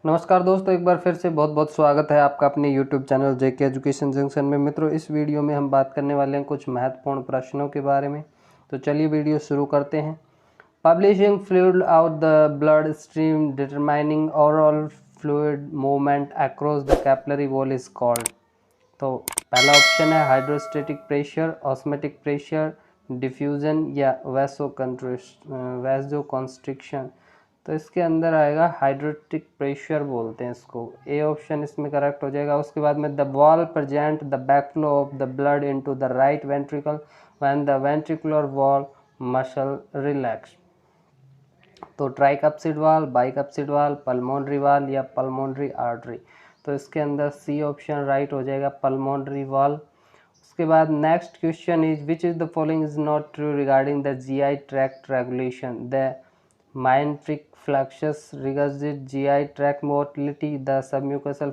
नमस्कार दोस्तों, एक बार फिर से बहुत बहुत स्वागत है आपका अपने YouTube चैनल जेके एजुकेशन जंक्शन में। मित्रों, इस वीडियो में हम बात करने वाले हैं कुछ महत्वपूर्ण प्रश्नों के बारे में। तो चलिए वीडियो शुरू करते हैं। Publishing fluid out the blood stream determining overall fluid movement across the capillary wall is called. तो पहला ऑप्शन है hydrostatic pressure, osmotic pressure, diffusion या वैसो कॉन्स्ट्रिक्शन। तो इसके अंदर आएगा हाइड्रोस्टेटिक प्रेशर बोलते हैं इसको। ए ऑप्शन इसमें करेक्ट हो जाएगा। उसके बाद में the wall present the backflow of the blood into the right ventricle when the ventricular wall muscle relax. तो ट्राइकप्सिड वाल, बाइकप्सिड वाल, पल्मोनरी वाल या पल्मोनरी आर्टरी। तो इसके अंदर सी ऑप्शन राइट हो जाएगा, पल्मोनरी वाल। उसके बाद next question is which is the following is not true regarding the GI tract regulation. The myenteric plexus regurgitate GI tract motility, the submucosal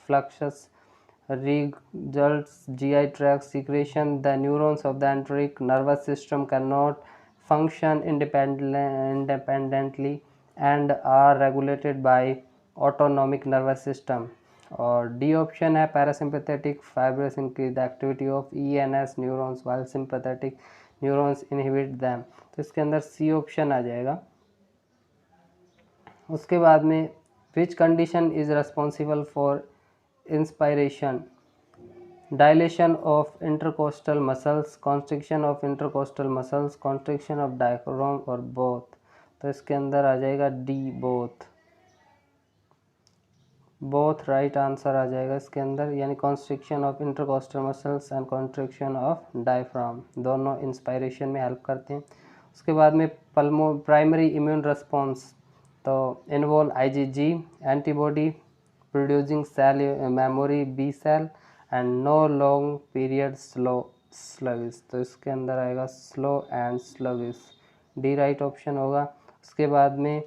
fluxus results GI tract secretion, the neurons of the enteric nervous system cannot function independently and are regulated by autonomic nervous system। और D option है parasympathetic fibrous increase the activity of ENS neurons while sympathetic neurons inhibit them. तो इसके अंदर C option आ जाएगा। उसके बाद में which condition is responsible for inspiration, dilation of intercostal muscles, constriction of intercostal muscles, constriction of diaphragm और both. तो इसके अंदर आ जाएगा डी बोथ राइट आंसर आ जाएगा इसके अंदर, यानी constriction of intercostal muscles and constriction of diaphragm दोनों इंस्पायरेशन में हेल्प करते हैं। उसके बाद में प्राइमरी इम्यून रिस्पॉन्स तो involve IgG antibody producing cell memory B cell and no long period sluggish. तो इसके अंदर आएगा slow and sluggish, D right option होगा। उसके बाद में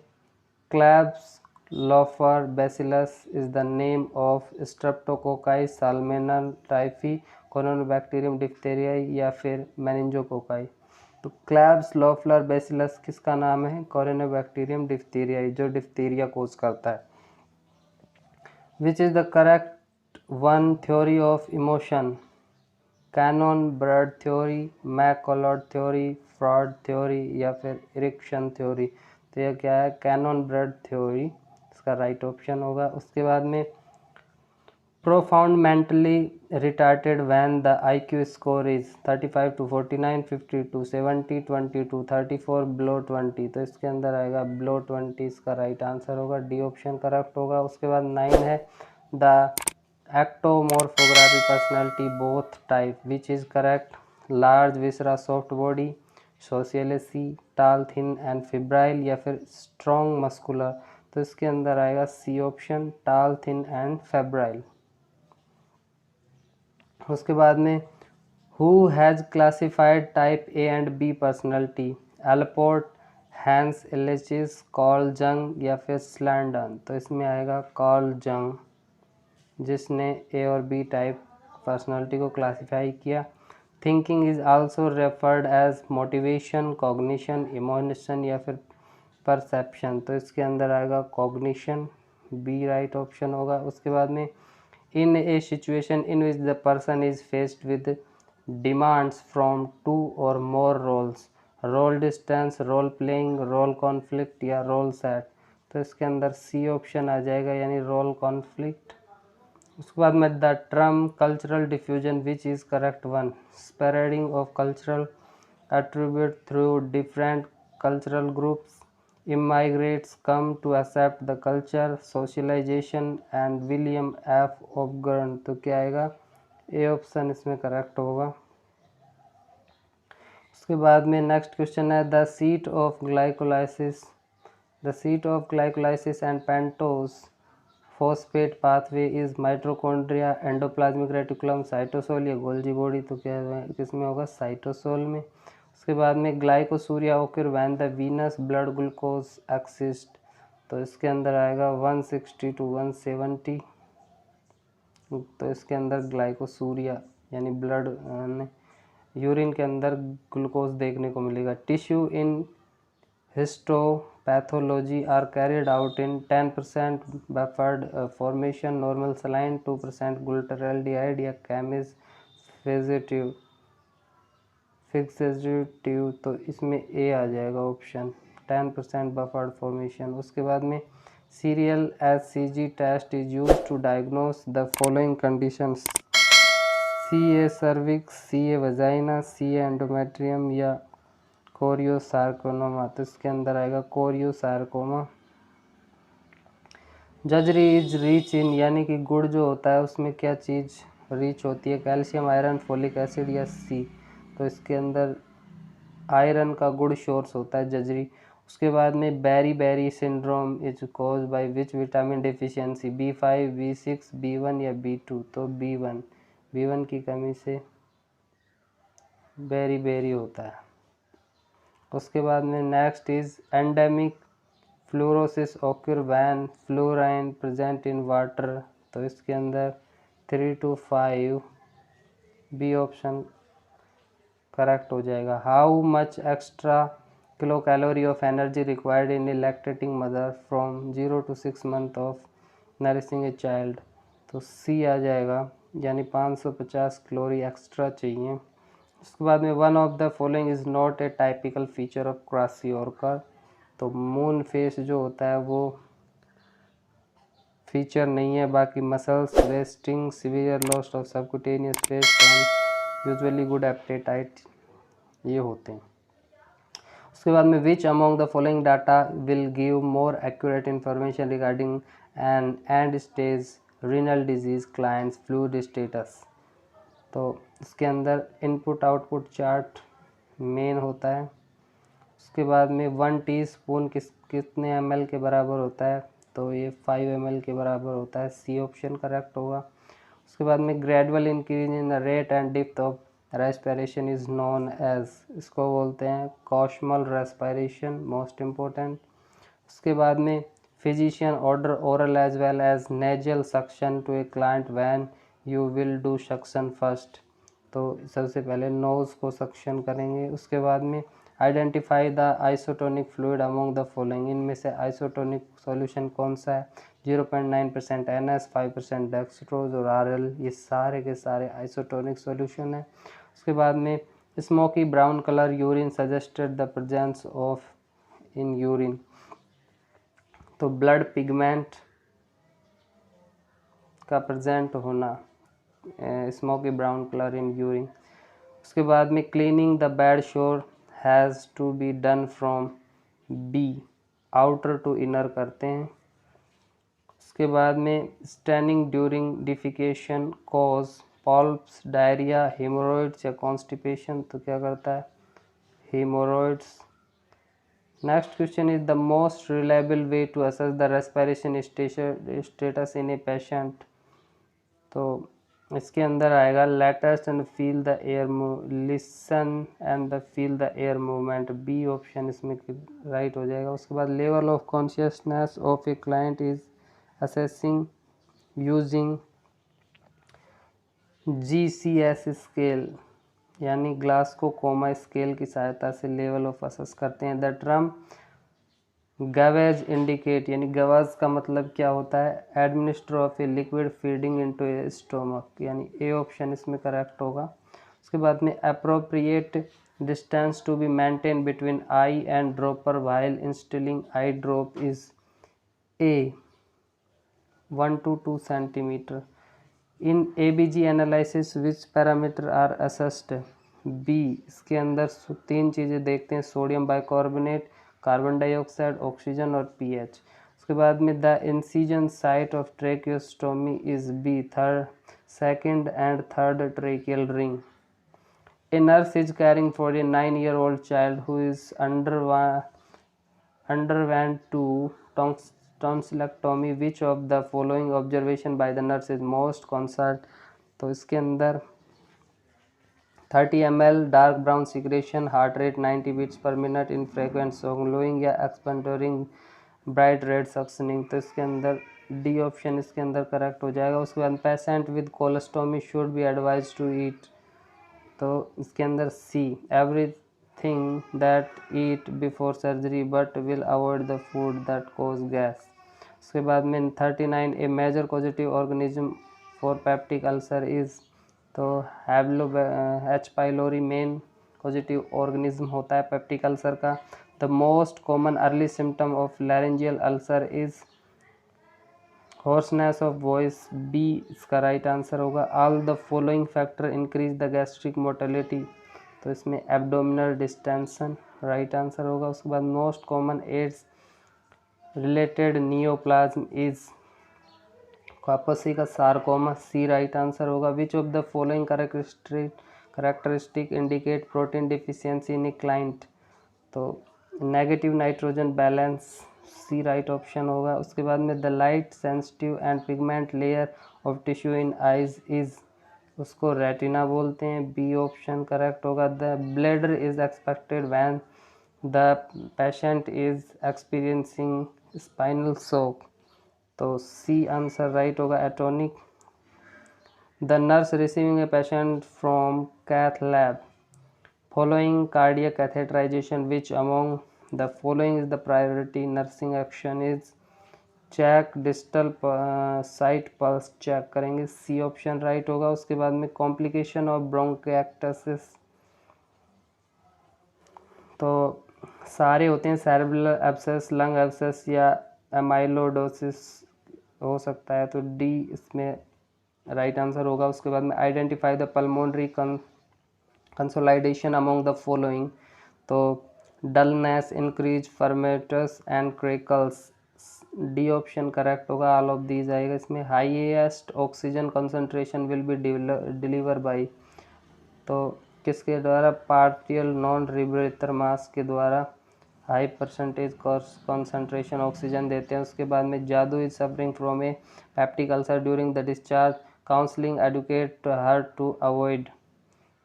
Klebs Loeffler bacillus is the name of streptococci, salmonella typhi, corynebacterium diphtheria या फिर मेनिंजोकोकाई। तो क्लैब्स लोफलर बैसिलस किसका नाम है? कोरोनोबैक्टीरियम डिप्थीरिया, जो डिप्थीरिया कोज करता है। Which is the correct one theory of emotion, Cannon Bard theory, McLeod theory, Freud theory या फिर इरिक्शन थ्योरी। तो यह क्या है? कैनन ब्रड थ्योरी इसका राइट ऑप्शन होगा। उसके बाद में profound mentally retarded when the IQ score is 35 to 49, 50 to 70, 20 to 34, below 20। तो इसके अंदर आएगा below 20 इसका राइट आंसर होगा, डी ऑप्शन करेक्ट होगा। उसके बाद 9 है the ectomorphography personality both type which is correct, large viscera soft body, sociality tall thin and febrile या फिर स्ट्रॉन्ग मस्कुलर। तो इसके अंदर आएगा C option tall thin and febrile. उसके बाद में who has classified type A and B personality, Allport, Hans एलिचिस, कार्ल जंग या फिर स्लैंडन। तो इसमें आएगा कार्ल जंग, जिसने ए और बी टाइप पर्सनैलिटी को क्लासिफाई किया। Thinking is also referred as motivation, cognition, emotion या फिर परसेप्शन। तो इसके अंदर आएगा कॉग्निशन, बी राइट ऑप्शन होगा। उसके बाद में in a situation in which the person is faced with demands from two or more roles, role distance, role playing, role conflict या role set। तो इसके अंदर सी ऑप्शन आ जाएगा, यानी रोल कॉन्फ्लिक्ट। उसके बाद में the term cultural diffusion which is correct one, spreading of cultural attribute through different cultural groups, immigrants come to accept the culture, socialization and William F. Ogden। तो क्या आएगा? ए option इसमें correct होगा। उसके बाद में नेक्स्ट क्वेश्चन है the seat of glycolysis and pentose phosphate pathway is mitochondria, endoplasmic reticulum, cytosol या गोल्जी बॉडी। तो क्या किसमें होगा? साइटोसोल में। उसके बाद में ग्लाइकोसूरिया ओकर when the venous blood glucose exist. तो इसके अंदर आएगा 160 to 170। तो इसके अंदर ग्लाइकोसूरिया यानी ब्लड यूरिन के अंदर ग्लूकोज देखने को मिलेगा। Tissue in histo pathology are carried out in 10% buffered formation, normal saline, 2% glutaraldehyde या camis fixative, तो इसमें ए आ जाएगा ऑप्शन 10% बफर्ड फॉर्मेशन। उसके बाद में serial HCG test is use to diagnose the following conditions, CA cervix, CA vagina, CA endometrium या choriosarcoma. तो इसके अंदर आएगा कोरियोसार्कोमा। जजरी इज रिच इन, यानी कि गुड़ जो होता है उसमें क्या चीज़ रिच होती है, कैल्शियम, आयरन, फोलिक एसिड या सी। तो इसके अंदर आयरन का गुड सोर्स होता है जजरी। उसके बाद में beri syndrome is cause by which vitamin deficiency, B5, B6, B1 या B2। तो B1 की कमी से बेरी होता है। उसके बाद में next is endemic fluorosis occur when fluorine present in water. तो इसके अंदर 3 to 5 बी ऑप्शन करेक्ट हो जाएगा। How much extra kilo calorie of energy required in A lactating mother from 0 to 6 month of nourishing a child. तो C आ जाएगा, यानी 550 calorie extra चाहिए। उसके बाद में one of the following is not a typical feature of kwashiorkor. तो moon face जो होता है वो फीचर नहीं है, बाकी muscles, wasting, severe loss of subcutaneous face and usually good appetite, ये होते हैं। उसके बाद में which among the following data will give more accurate information regarding an end stage renal disease clients fluid status. तो इसके अंदर इनपुट आउटपुट चार्ट मेन होता है। उसके बाद में 1 टीस्पून कितने ml के बराबर होता है, तो ये 5 ml के बराबर होता है, सी ऑप्शन करेक्ट होगा। उसके बाद में gradual increase in the rate and depth of respiration is known as, इसको बोलते हैं कॉशमल रेस्पिरेशन, मोस्ट इम्पोर्टेंट। उसके बाद में physician order oral as well as nasal suction to a client when you will do suction first. तो सबसे पहले nose को सक्शन करेंगे। उसके बाद में identify the isotonic fluid among the following, इनमें से आइसोटोनिक सॉल्यूशन कौन सा है, 0.9% NS, 5% डेक्सट्रोज और RL, ये सारे के सारे आइसोटोनिक सॉल्यूशन है। उसके बाद में smoky brown colour urine suggested the presence of in urine. तो ब्लड पिगमेंट का प्रेजेंट होना, smoky brown colour in urine. उसके बाद में cleaning the bed sore has to be done from B, outer to inner करते हैं। उसके बाद में staining during defecation cause polyps, diarrhoea, haemorrhoids या कॉन्स्टिपेशन। तो क्या करता है, haemorrhoids. Next question is the most reliable way to assess the respiration status in a patient. तो इसके अंदर आएगा latest and feel the air listen and the feel the air movement, B option इसमें right हो जाएगा। उसके बाद level of consciousness of a client is assessing using GCS scale, यानी ग्लास को कोमा स्केल की सहायता से लेवल ऑफ असेस करते हैं। द टर्म गवेज इंडिकेट, यानी गवाज का मतलब क्या होता है, administer of a liquid feeding into a stomach, यानी ए ऑप्शन इसमें करेक्ट होगा। उसके बाद में appropriate distance to be maintain between eye and dropper while instilling eye drop is A 1 to 2 centimeter। In ABG analysis which parameter are assessed, B. इसके अंदर 3 चीज़ें देखते हैं, sodium bicarbonate, carbon dioxide, oxygen और pH। उसके बाद में the incision site of tracheostomy is B, second and third tracheal ring. A nurse is caring for a 9-year-old child who is underwent to tonsillectomy, which of the following observation by the nurse is most concerned। तो इसके अंदर 30 ml dark brown secretion, heart rate 90 beats per minute, infrequent swallowing या एक्सपेंटोरिंग, bright red suctioning. तो इसके अंदर D option इसके अंदर correct हो जाएगा। उसके बाद patient with colostomy should be advise to eat, तो इसके अंदर C, every thing that eat before surgery but will avoid the food that cause gas. उसके बाद में 39 a major causative organism for peptic ulcer is, तो H pylori main causative organism होता है peptic ulcer का। The most common early symptom of laryngeal ulcer is hoarseness of voice, B इसका right answer होगा। All the following factor increase the gastric motility, तो इसमें abdominal distension right answer होगा। उसके बाद most common AIDS related neoplasm is Kaposi का sarcoma, C right answer होगा। विच of the following characteristic indicate protein deficiency in a client, तो negative nitrogen balance, C right option होगा। उसके बाद में the light sensitive and pigment layer of tissue in eyes is, उसको retina बोलते हैं, B option correct होगा। The bladder is expected when the patient is experiencing spinal shock, तो C answer right होगा atonic. The nurse receiving a patient from cath lab following cardiac catheterization, which among the following is the priority nursing action is check distal site pulse check करेंगे, C option right होगा। उसके बाद में complication of bronchitis, तो सारे होते हैं cerebral abscess, lung abscess या एमाइलोडोसिस हो सकता है, तो डी इसमें राइट आंसर होगा। उसके बाद में identify the pulmonary consolidation among the following, तो dullness, increase, fremitus and crackles, D option correct होगा। ऑल ऑफ दीज आएगा इसमें। Highest oxygen concentration will be deliver by, तो किसके द्वारा, पार्शियल नॉन रिब्रेथर मास के द्वारा हाई परसेंटेज कंसंट्रेशन ऑक्सीजन देते हैं। उसके बाद में जादू is suffering from a peptic ulcer during the discharge, counselling educate her to avoid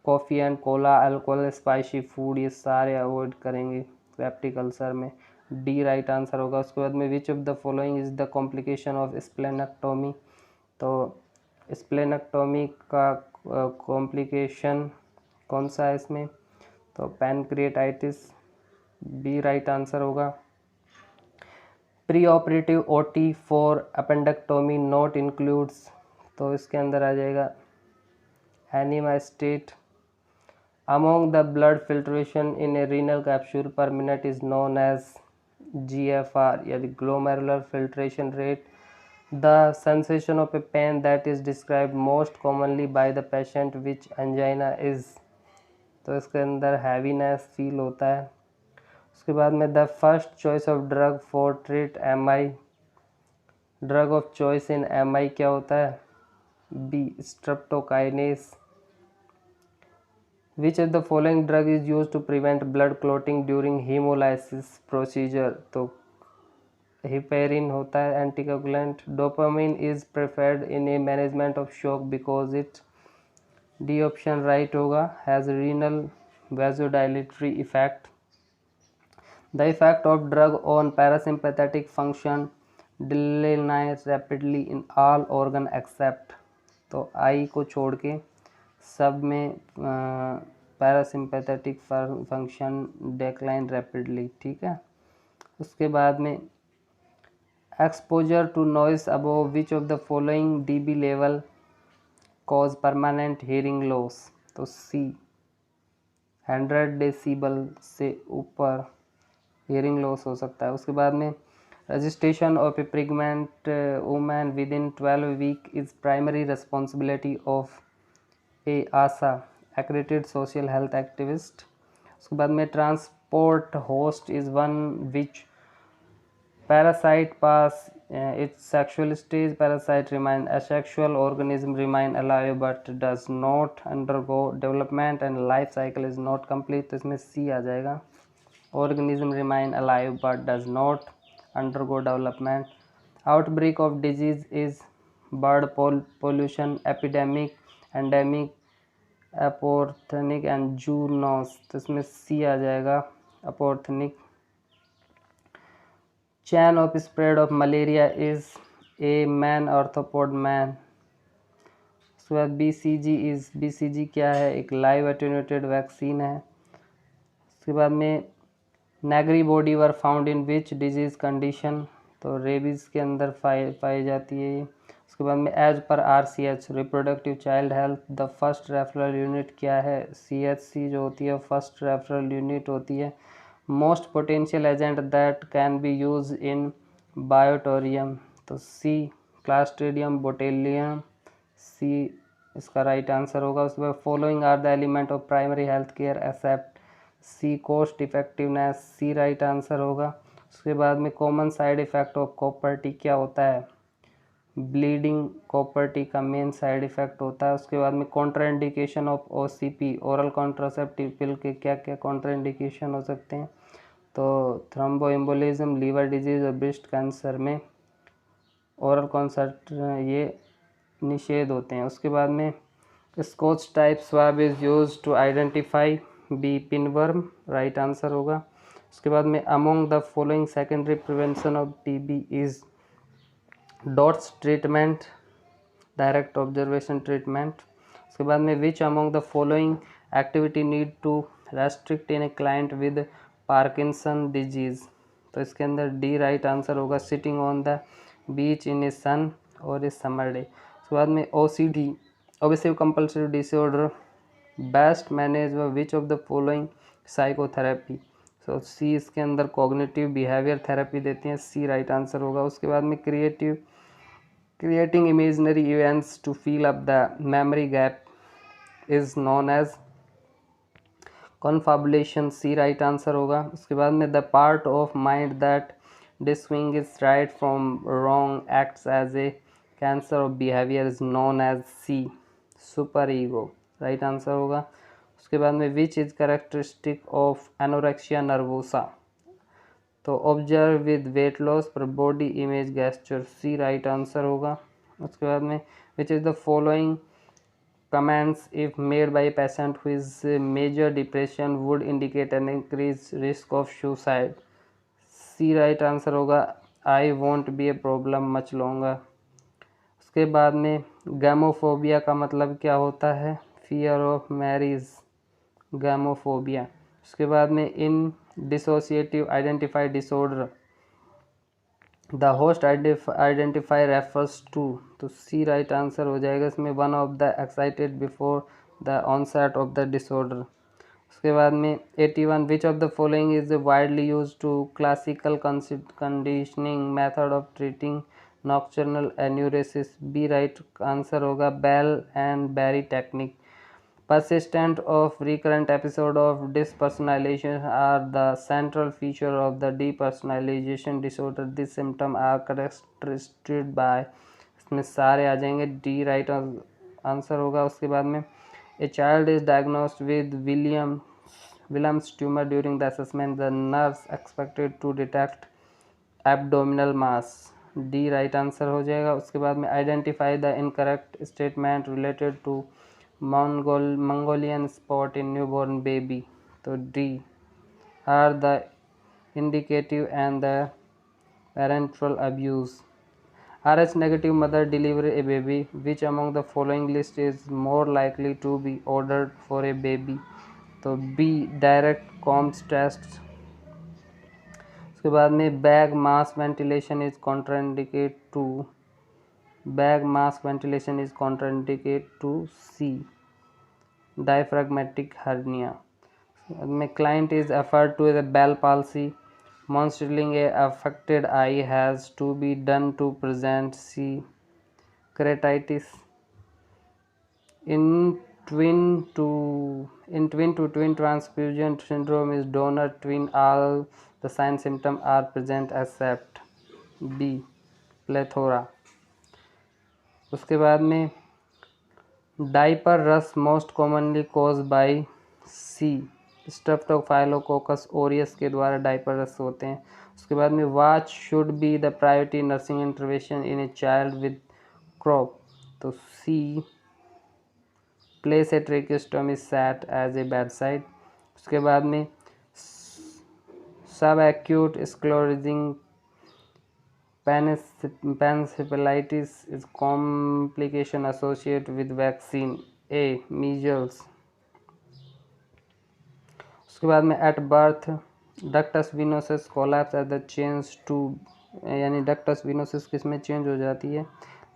coffee and cola, alcohol, spicy food, ये सारे अवॉइड करेंगे पेप्टिक अल्सर में, डी राइट आंसर होगा। उसके बाद में which of the following is the complication of splenectomy, तो splenectomy का कॉम्प्लिकेशन कौन सा है इसमें, तो पैनक्रिएटाइटिस, बी राइट आंसर होगा। Pre operative OT for appendectomy not includes, तो इसके अंदर आ जाएगा enema state. Among the blood filtration in a renal capsule per minute is known as GFR या glomerular filtration rate. The sensation of a pain that is described most commonly by the patient which angina is, तो इसके अंदर heaviness feel होता है। उसके बाद में the first choice of drug for treat MI, drug of choice in MI क्या होता है, B streptokinase. Which of the following drug is use to prevent blood clotting during haemolysis procedure, तो heparin होता है anticoagulant. Dopamine is preferred in a management of shock because it, D option right होगा, has renal vasodilatory effect. The effect of drug on parasympathetic function declines rapidly in all organ except, तो आई को छोड़ के सब में parasympathetic function decline rapidly, ठीक है। उसके बाद में exposure to noise above which of the following dB level cause permanent hearing loss, तो सी 100 डेसिबल से ऊपर हियरिंग लॉस हो सकता है। उसके बाद में registration of a pregnant women with in 12 week is primary responsibility of a ASHA, accredited social health activist। उसके बाद में transport host is one which parasite pass its sexual stage, parasite remain asexual, organism remain alive but does not undergo development and life cycle is not complete, तो इसमें C आ जाएगा, organism remain alive but does not undergo development। outbreak of disease is bird pollution, epidemic, endemic, अपॉर्थनिक and zoonosis, तो इसमें C आ जाएगा अपॉर्थनिक। Chain of spread of malaria is a man arthropod man. उसके बाद BCG क्या है, एक लाइव एटेन्यूएटेड वैक्सीन है। उसके बाद में Negri body were found in which disease condition, तो रेबीज़ के अंदर पाई जाती है ये। उसके बाद में as per RCH reproductive child health the first referral unit क्या है, CHC जो होती है फर्स्ट रेफरल यूनिट होती है। Most potential agent that can be use in bioterrorism, तो C क्लास्ट्रीडियम बोटेलियम, C इसका राइट आंसर होगा। उसके बाद following are the element of primary health care except, C cost effectiveness, C right answer होगा। उसके बाद में common side effect of copper T क्या होता है, ब्लीडिंग कॉपर टी का मेन साइड इफ़ेक्ट होता है। उसके बाद में contraindication of OCP oral contraceptive पिल के क्या क्या कॉन्ट्राइंडिकेशन हो सकते हैं, तो थ्रोम्बोएम्बोलिज्म, लीवर डिजीज़ और ब्रेस्ट कैंसर में ओरल कॉन्सर्ट ये निषेध होते हैं। उसके बाद में scotch type swab is use to identify, B pinworm right answer होगा। उसके बाद में among the following secondary prevention of TB is DOTS treatment, direct observation treatment. उसके बाद में which among the following activity need to restrict in a client with Parkinson disease, तो इसके अंदर D राइट आंसर होगा, सिटिंग ऑन द बीच इन ए सन और ए summer day. उसके बाद में OCD obsessive compulsive disorder best manage which of the following psychotherapy, तो C इसके अंदर कॉग्निटिव बिहेवियर थेरेपी देती हैं, C राइट आंसर होगा। उसके बाद में creating imaginary events to fill up the memory gap is known as confabulation, C right answer होगा। उसके बाद में the part of mind that distinguish is right from wrong acts as a censor of behaviour is known as C super ego, right answer होगा। उसके बाद में which is characteristic of anorexia nervosa, तो observe with weight loss पर body image gesture, C right answer होगा। उसके बाद में which is the following comments if made by patient who is major depression would indicate an increase risk of suicide, C right answer होगा, I won't be a problem much longer. उसके बाद में gamophobia का मतलब क्या होता है, fear of marriage, gamophobia. उसके बाद में in dissociative identify disorder the host identify refers to, तो C राइट आंसर हो जाएगा इसमें, one of the excited before the onset of the disorder. उसके बाद में 81 which of the following is widely use to classical conditioning method of treating nocturnal enuresis, B right answer होगा, bell and battery technique. Persistent of recurrent episode of dispersonalization are the central feature of the depersonalization disorder. These symptoms are characterized by, इसमें सारे आ जाएंगे, D right answer होगा। उसके बाद में a child is diagnosed with Williams tumor during the assessment. The nurse expected to detect abdominal mass, D right answer हो जाएगा। उसके बाद में identify the incorrect statement related to Mongolian spot in newborn baby, तो D are the indicative and the parental abuse. RH negative mother deliver a baby, which among the following list is more likely to be ordered for a baby, तो B direct COMS test। उसके बाद में bag mask ventilation is contraindicate to C diaphragmatic hernia। में client is referred to as a Bell palsy. Monitoring a affected eye has to be done to present C keratitis. In twin to twin transfusion syndrome is donor twin, all the sign symptoms are present except B plethora। उसके बाद में diaper rash most commonly cause by C strepto staphylococcus aureus के द्वारा diaper rash होते हैं। उसके बाद में what should be the priority nursing intervention in a child with croup, तो C place a tracheostomy set as a bedside. उसके बाद में sub acute sclerosing Panencephalitis is complication associated with vaccine, A measles। उसके बाद में at birth ductus venosus collapse at the change to, यानी ductus venosus किस में चेंज हो जाती है,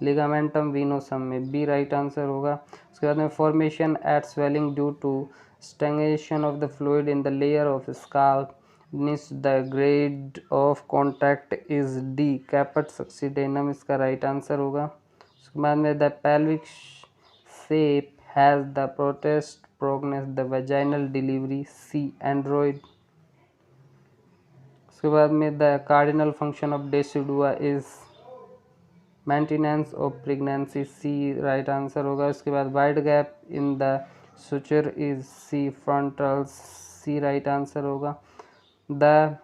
लिगामेंटम विनोसम में, बी राइट आंसर होगा। उसके बाद में formation at swelling due to stagnation of the fluid in the layer of scalp means the grade of contact is D, caput succedaneum इसका राइट आंसर होगा। उसके बाद में the pelvic shape has the poorest prognosis the vaginal delivery, C android. उसके बाद में the cardinal function of decidua is maintenance of pregnancy, C right answer होगा। उसके बाद wide gap in the suture is C frontal, C right answer होगा। The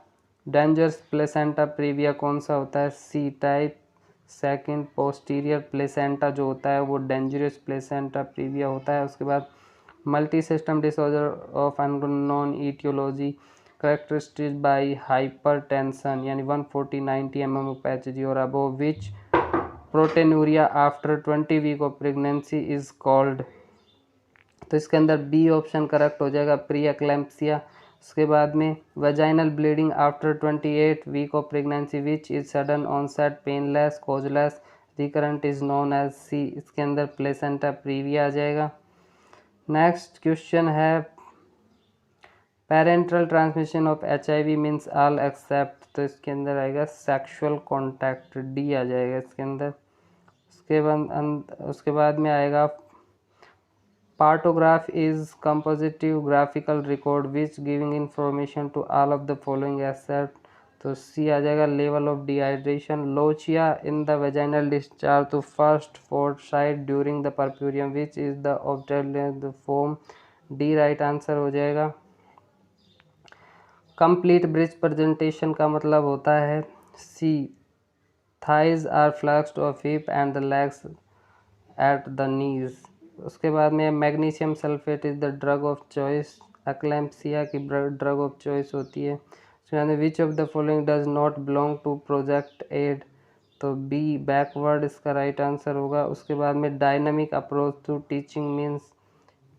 dangerous placenta praevia कौन सा होता है, C type second posterior placenta जो होता है वो डेंजरस प्लेसेंटा प्रीविया होता है। उसके बाद multi system disorder of unknown aetiology characterized by hypertension यानी 140-90 mm of Hg or above which proteinuria after 20 week of pregnancy is called, तो इसके अंदर बी ऑप्शन करेक्ट हो जाएगा, प्री एक्लैम्प्सिया। उसके बाद में vaginal bleeding after 28 week of pregnancy which is sudden onset painless causeless recurrent is known as, C इसके अंदर प्लेसेंटा प्रीविया आ जाएगा। नेक्स्ट क्वेश्चन है parental transmission of HIV means all except, तो इसके अंदर आएगा सेक्सुअल कॉन्टैक्ट, डी आ जाएगा इसके अंदर। उसके बाद में आएगा partograph is compositive graphical record which giving information to all of the following except, तो सी आ जाएगा level of dehydration. Lochia in the vaginal discharge to first fortnight during the puerperium which is the obtained form, D right answer हो जाएगा। Complete breech presentation का मतलब होता है, C thighs are flexed of hip and the legs at the knees. उसके बाद में magnesium sulphate is the drug of choice, eclampsia की ड्रग ऑफ चॉइस होती है। उसके बाद में which of the following does not belong to project aid, तो बी बैकवर्ड इसका राइट आंसर होगा। उसके बाद में dynamic approach to teaching means,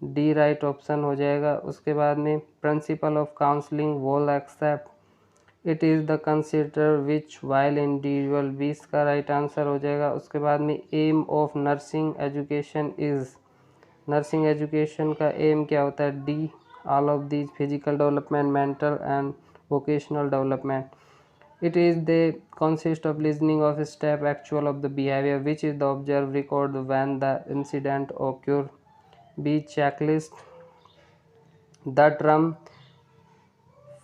D right option हो जाएगा। उसके बाद में principle of counselling all except it is the consider which while individual, B इसका राइट आंसर हो जाएगा। उसके बाद में M of nursing education is, nursing education का एम क्या होता है, D all of these physical development mental and vocational development. It is the consist of listening of step actual of the behavior which is the observed record when the incident occur, B checklist। The term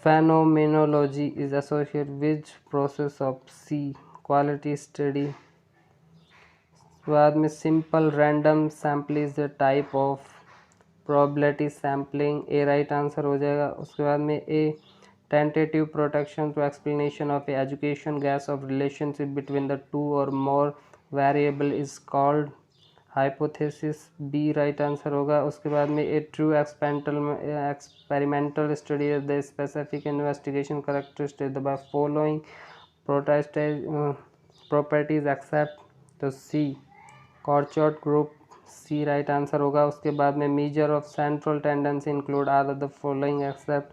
phenomenology is associated with process of, C quality study। बाद में simple random sample is the type of probability sampling, A right answer हो जाएगा। उसके बाद में A tentative protection to explanation of a education guess of relationship between the two or more variable is called hypothesis, B right answer होगा। उसके बाद में a true experimental study of the specific investigation characteristic by following properties except, तो C Corchot group, C right answer होगा। उसके बाद में measure of central tendency include all of the following except,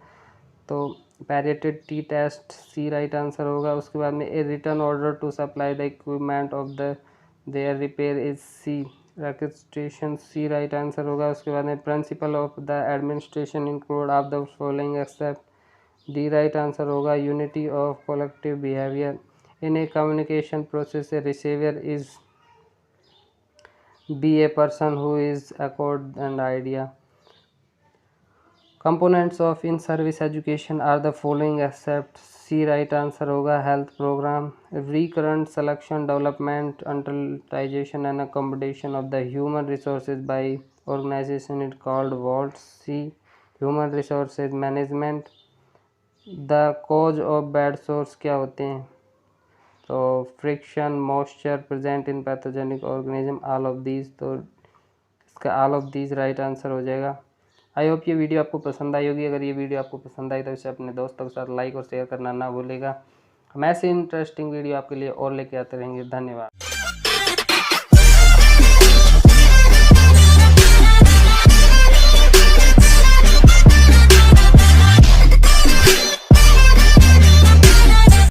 तो paired T test, C right answer होगा। उसके बाद में a return order to supply the equipment of the their repair is, C registration, C right answer होगा। उसके बाद में principle of the administration include of the following except, D right answer होगा। Unity of collective behaviour in a communication process, A receiver is, B a person who is accord and idea. Components of in service education are the following except, C right answer होगा। Health programme, recurrent selection development utilization and accommodation of the human resources by organization is called what, C human resources management। the cause of bad source क्या होते हैं, तो friction moisture present in pathogenic organism, all of these, तो इसका all of these right answer हो जाएगा। I hope ये video आपको पसंद आई होगी। अगर ये वीडियो आपको पसंद आई तो इसे अपने दोस्तों के साथ लाइक और शेयर करना ना भूलेगा। हम ऐसे इंटरेस्टिंग वीडियो आपके लिए और लेके आते रहेंगे। धन्यवाद।